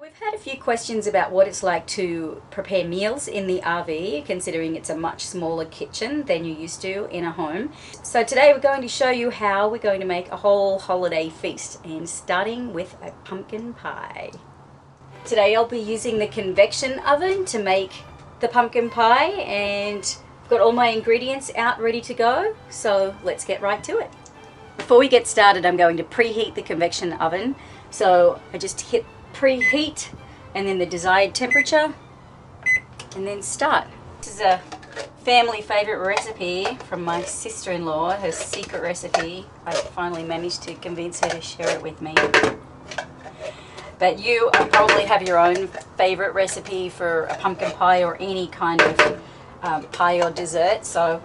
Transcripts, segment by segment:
We've had a few questions about what it's like to prepare meals in the RV, considering it's a much smaller kitchen than you used to in a home. So today we're going to show you how we're going to make a whole holiday feast, and starting with a pumpkin pie. Today I'll be using the convection oven to make the pumpkin pie, and I've got all my ingredients out ready to go, so let's get right to it. Before we get started, I'm going to preheat the convection oven. So I just hit preheat and then the desired temperature and then start. This is a family favorite recipe from my sister-in-law, her secret recipe. I finally managed to convince her to share it with me. But you probably have your own favorite recipe for a pumpkin pie or any kind of pie or dessert, so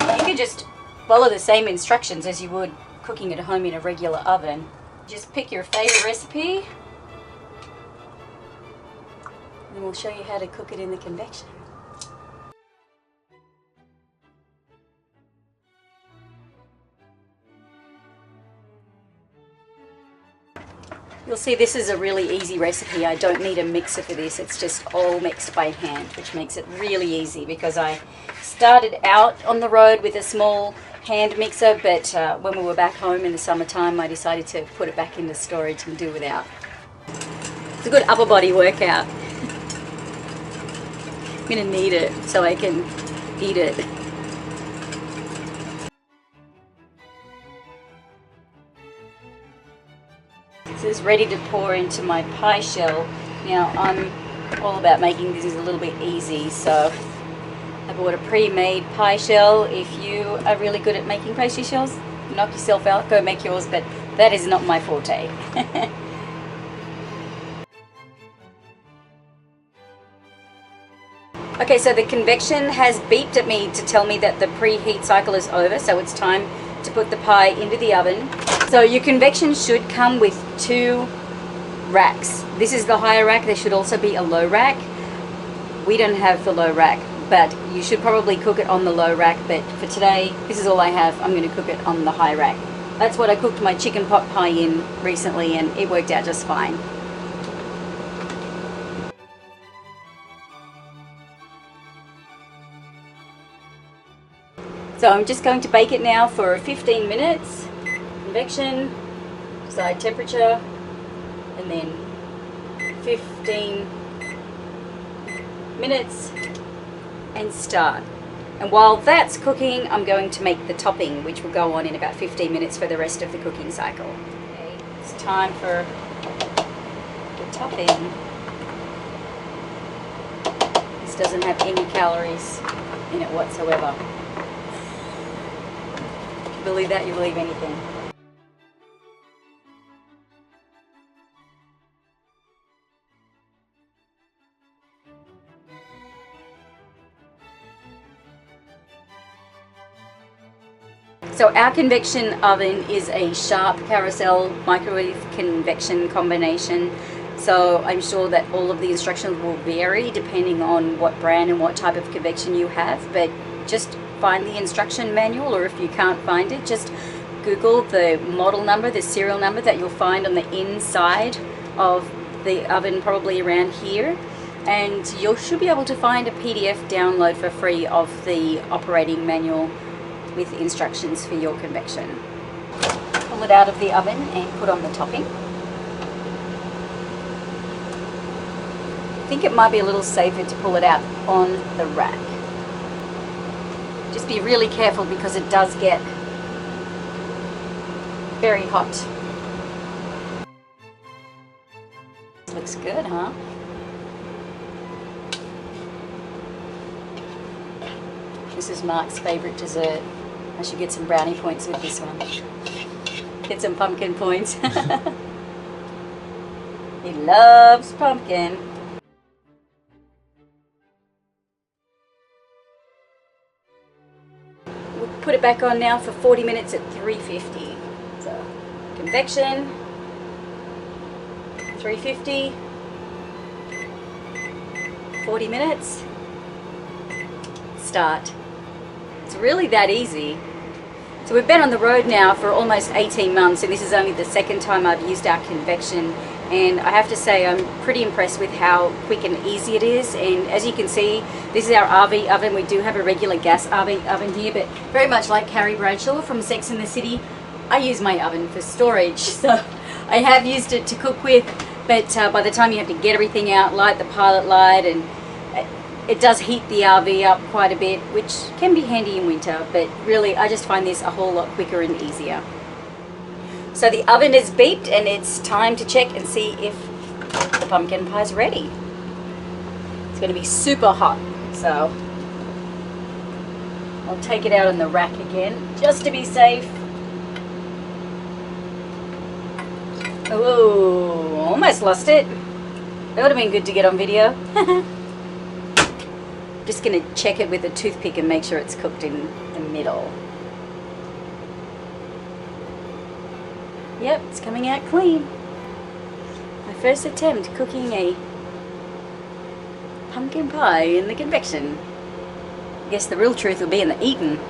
you can just follow the same instructions as you would cooking at home in a regular oven. Just pick your favorite recipe and we'll show you how to cook it in the convection. You'll see this is a really easy recipe. I don't need a mixer for this. It's just all mixed by hand, which makes it really easy because I started out on the road with a small hand mixer, but when we were back home in the summertime, I decided to put it back into storage and do without. It's a good upper body workout. I'm gonna need it so I can eat it. This is ready to pour into my pie shell. Now I'm all about making this a little bit easy, so I bought a pre-made pie shell. If you are really good at making pastry shells, knock yourself out, go make yours, but that is not my forte. Okay, so the convection has beeped at me to tell me that the preheat cycle is over, so it's time to put the pie into the oven. So your convection should come with two racks. This is the higher rack. There should also be a low rack. We don't have the low rack, but you should probably cook it on the low rack. But for today, this is all I have. I'm going to cook it on the high rack. That's what I cooked my chicken pot pie in recently, and it worked out just fine. So I'm just going to bake it now for 15 minutes. Convection, desired temperature, and then 15 minutes and start. And while that's cooking, I'm going to make the topping, which will go on in about 15 minutes for the rest of the cooking cycle. Okay, it's time for the topping. This doesn't have any calories in it whatsoever. If you believe that, you believe anything. So our convection oven is a Sharp carousel microwave convection combination. So I'm sure that all of the instructions will vary depending on what brand and what type of convection you have, but just find the instruction manual, or if you can't find it, just Google the model number, the serial number that you'll find on the inside of the oven, probably around here, and you should be able to find a PDF download for free of the operating manual with instructions for your convection. Pull it out of the oven and put on the topping. I think it might be a little safer to pull it out on the rack. Just be really careful because it does get very hot. Looks good, huh? This is Mark's favorite dessert. I should get some brownie points with this one. Get some pumpkin points. He loves pumpkin. We'll put it back on now for 40 minutes at 350. So, convection, 350, 40 minutes, start. It's really that easy. So we've been on the road now for almost 18 months, and this is only the second time I've used our convection, and I have to say I'm pretty impressed with how quick and easy it is. And as you can see, this is our RV oven. We do have a regular gas RV oven here, but very much like Carrie Bradshaw from Sex and the City, I use my oven for storage. So I have used it to cook with, but by the time you have to get everything out, light the pilot light, and it does heat the RV up quite a bit, which can be handy in winter, but really I just find this a whole lot quicker and easier. So the oven is beeped and it's time to check and see if the pumpkin pie is ready. It's going to be super hot, so I'll take it out on the rack again just to be safe. Oh, almost lost it. That would have been good to get on video. Just going to check it with a toothpick and make sure it's cooked in the middle. Yep, it's coming out clean. My first attempt cooking a pumpkin pie in the convection. I guess the real truth will be in the eating.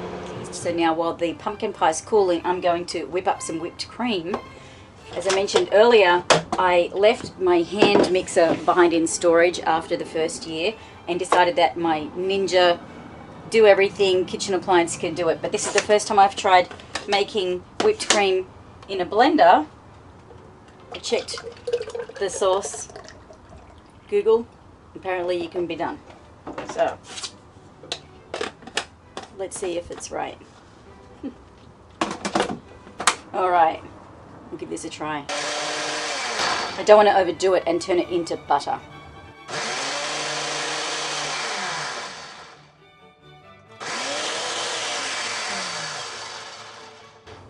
So now while the pumpkin pie is cooling, I'm going to whip up some whipped cream. As I mentioned earlier, I left my hand mixer behind in storage after the first year and decided that my Ninja do everything kitchen appliance can do it. But this is the first time I've tried making whipped cream in a blender. I checked the source, Google, apparently you can be done. So let's see if it's right. Alright, we'll give this a try. I don't want to overdo it and turn it into butter.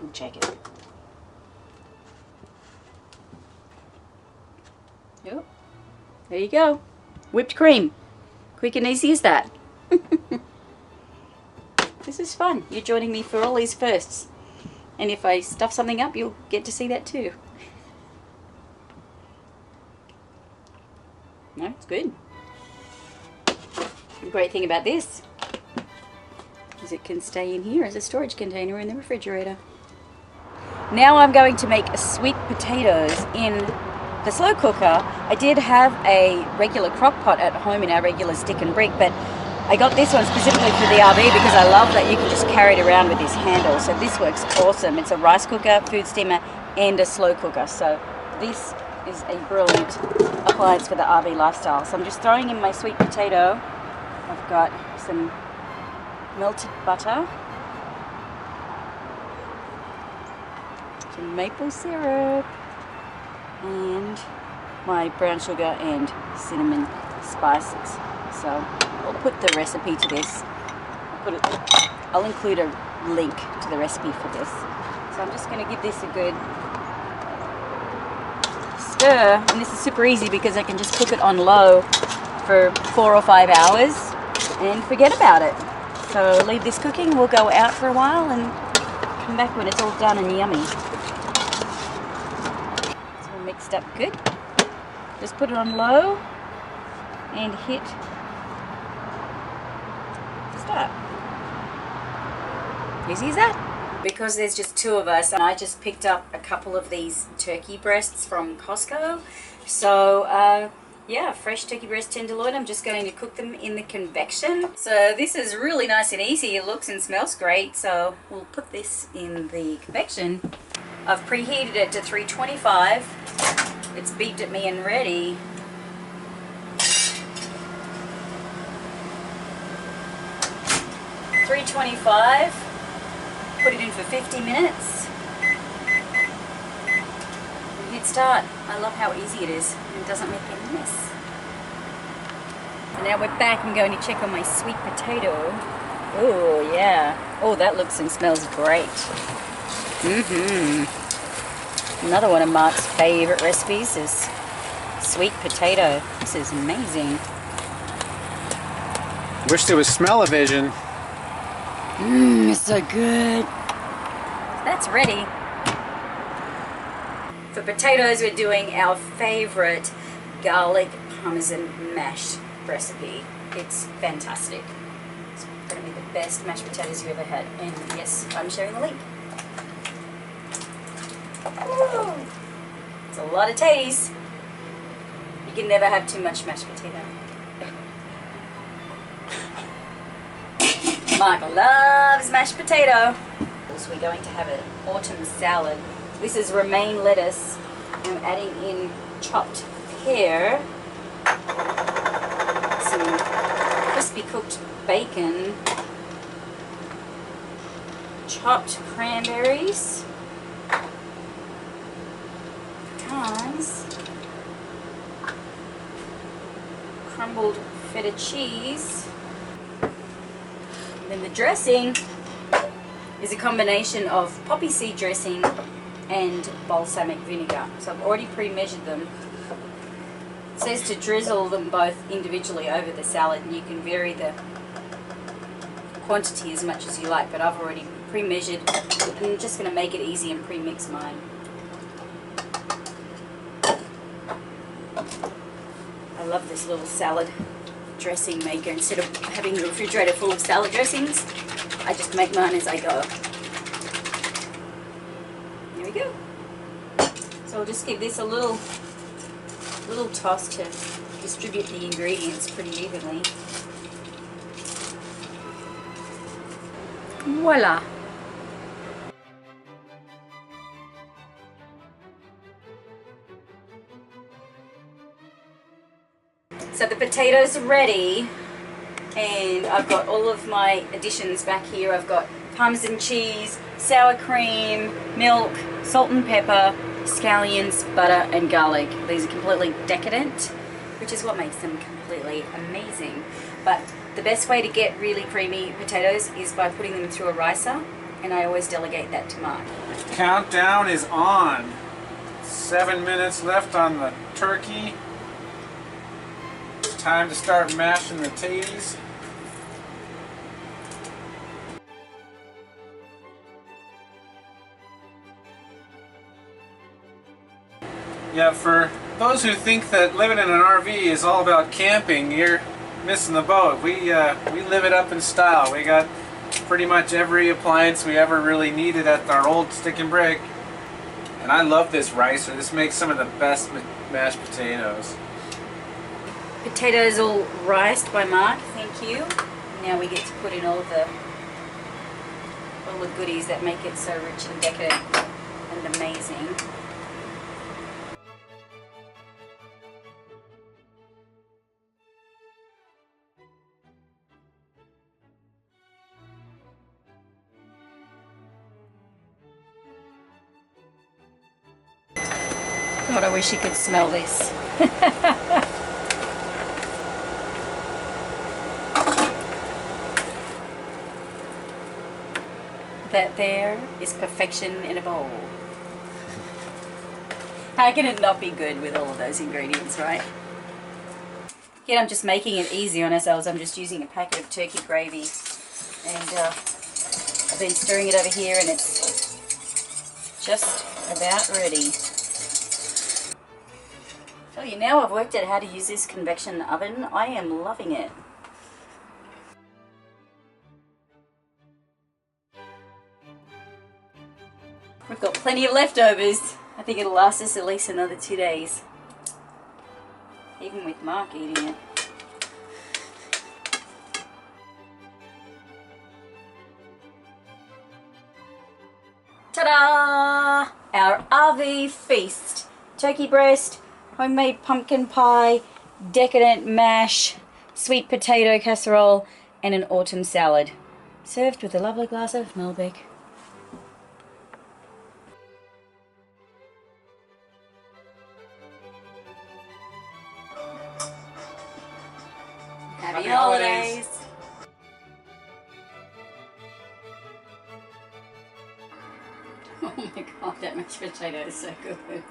We'll check it. Yep. There you go. Whipped cream. Quick and easy as that. This is fun. You're joining me for all these firsts. And if I stuff something up, you'll get to see that too. No, it's good. The great thing about this is it can stay in here as a storage container in the refrigerator. Now I'm going to make sweet potatoes in the slow cooker. I did have a regular Crockpot at home in our regular stick and brick, but I got this one specifically for the RV because I love that you can just carry it around with this handle. So this works awesome. It's a rice cooker, food steamer, and a slow cooker. So this is a brilliant appliance for the RV lifestyle. So I'm just throwing in my sweet potato. I've got some melted butter, some maple syrup, and my brown sugar and cinnamon spices. So I'll put the recipe to this. I'll include a link to the recipe for this. So I'm just going to give this a good stir. And this is super easy because I can just cook it on low for 4 or 5 hours and forget about it. So leave this cooking. We'll go out for a while and come back when it's all done and yummy. Mixed up good. Just put it on low and hit start. Easy as that. Because there's just 2 of us, and I just picked up a couple of these turkey breasts from Costco. So yeah, fresh turkey breast tenderloin. I'm just going to cook them in the convection. So this is really nice and easy. It looks and smells great. So we'll put this in the convection. I've preheated it to 325. It's beeped at me and ready. $325. Put it in for 50 minutes. And hit start. I love how easy it is. And it doesn't make any mess. And now we're back. I'm going to check on my sweet potato. Oh yeah. Oh, that looks and smells great. Another one of Mark's favorite recipes is sweet potato. This is amazing. Wish there was smell-o-vision. It's so good. That's ready. For potatoes, we're doing our favorite garlic parmesan mash recipe. It's fantastic. It's going to be the best mashed potatoes you've ever had. And yes, I'm sharing the link. Woo! It's a lot of taties. You can never have too much mashed potato. Mark loves mashed potato. So we're going to have an autumn salad. This is romaine lettuce. I'm adding in chopped pear, some crispy cooked bacon, chopped cranberries, pecans, crumbled feta cheese. And then the dressing is a combination of poppy seed dressing and balsamic vinegar. So I've already pre-measured them. It says to drizzle them both individually over the salad, and you can vary the quantity as much as you like, but I've already pre-measured. I'm just going to make it easy and pre-mix mine. I love this little salad dressing maker. Instead of having the refrigerator full of salad dressings, I just make mine as I go. There we go. So I'll just give this a little toss to distribute the ingredients pretty evenly. Voila! So the potatoes are ready, and I've got all of my additions back here. I've got Parmesan cheese, sour cream, milk, salt and pepper, scallions, butter and garlic. These are completely decadent, which is what makes them completely amazing. But the best way to get really creamy potatoes is by putting them through a ricer, and I always delegate that to Mark. The countdown is on. 7 minutes left on the turkey. It's time to start mashing the taties. Yeah, for those who think that living in an RV is all about camping, you're missing the boat. We live it up in style. We got pretty much every appliance we ever really needed at our old stick and brick. And I love this ricer. This makes some of the best mashed potatoes. Potatoes all riced by Mark, thank you. Now we get to put in all the goodies that make it so rich and decadent and amazing. God, I wish you could smell this. That there is perfection in a bowl. How can it not be good with all of those ingredients, right? Again, I'm just making it easy on ourselves. I'm just using a packet of turkey gravy, and I've been stirring it over here, and it's just about ready. Tell you, now I've worked out how to use this convection oven, I am loving it. We've got plenty of leftovers. I think it'll last us at least another 2 days. Even with Mark eating it. Ta-da! Our RV feast. Turkey breast, homemade pumpkin pie, decadent mash, sweet potato casserole, and an autumn salad. Served with a lovely glass of Malbec. Happy holidays! Oh my god, that mashed potato is so good.